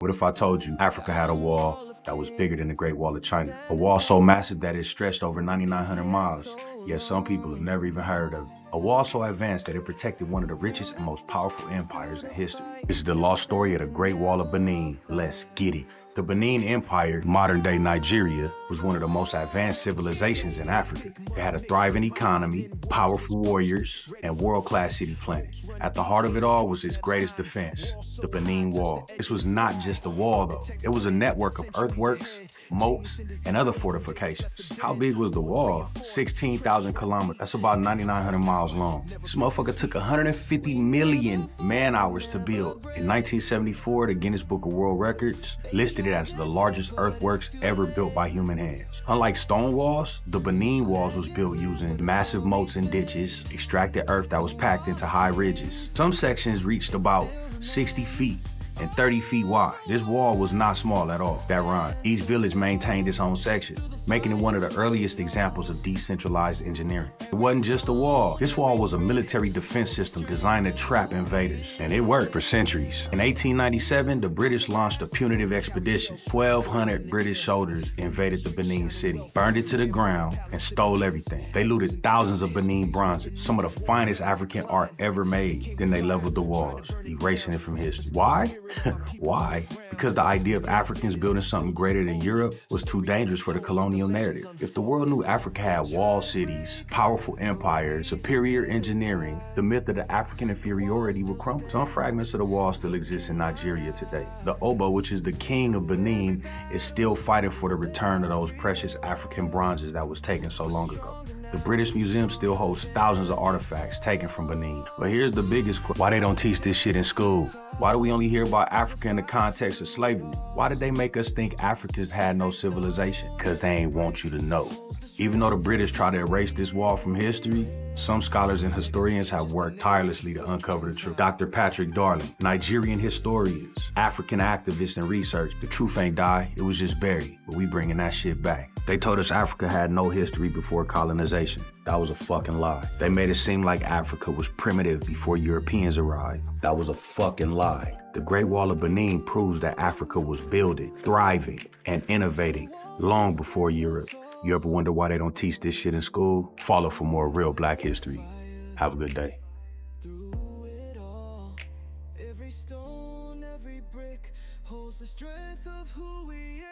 What if I told you Africa had a wall that was bigger than the Great Wall of China? A wall so massive that it stretched over 9,900 miles, yet some people have never even heard of it. A wall so advanced that it protected one of the richest and most powerful empires in history. This is the lost story of the Great Wall of Benin. Let's get it. The Benin Empire, modern-day Nigeria, was one of the most advanced civilizations in Africa. It had a thriving economy, powerful warriors, and world-class city planning. At the heart of it all was its greatest defense, the Benin Wall. This was not just a wall, though. It was a network of earthworks, moats, and other fortifications. How big was the wall? 16,000 kilometers. That's about 9,900 miles long. This motherfucker took 150 million man-hours to build. In 1974, the Guinness Book of World Records listed it as the largest earthworks ever built by human hands. Unlike stone walls, the Benin Walls was built using massive moats and ditches, extracted earth that was packed into high ridges. Some sections reached about 60 feet and 30 feet wide. This wall was not small at all. That rhyme. Each village maintained its own section, making it one of the earliest examples of decentralized engineering. It wasn't just a wall. This wall was a military defense system designed to trap invaders, and it worked for centuries. In 1897, the British launched a punitive expedition. 1,200 British soldiers invaded the Benin city, burned it to the ground, and stole everything. They looted thousands of Benin bronzes, some of the finest African art ever made. Then they leveled the walls, erasing it from history. Why? Why? Because the idea of Africans building something greater than Europe was too dangerous for the colonial narrative. If the world knew Africa had walled cities, powerful empires, superior engineering, the myth of the African inferiority would crumble. Some fragments of the wall still exist in Nigeria today. The Oba, which is the king of Benin, is still fighting for the return of those precious African bronzes that was taken so long ago. The British Museum still holds thousands of artifacts taken from Benin. But here's the biggest question: why they don't teach this shit in school? Why do we only hear about Africa in the context of slavery? Why did they make us think Africans had no civilization? Because they ain't want you to know. Even though the British try to erase this wall from history, some scholars and historians have worked tirelessly to uncover the truth. Dr. Patrick Darling, Nigerian historians, African activists and research. The truth ain't died, it was just buried, but we bringing that shit back. They told us Africa had no history before colonization. That was a fucking lie. They made it seem like Africa was primitive before Europeans arrived. That was a fucking lie. The Great Wall of Benin proves that Africa was building, thriving, and innovating long before Europe. You ever wonder why they don't teach this shit in school? Follow for more real Black history. Have a good day. Through it all, every stone, every brick holds the strength of who we are.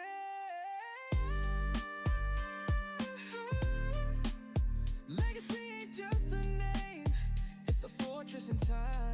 Legacy ain't just a name, it's a fortress in time.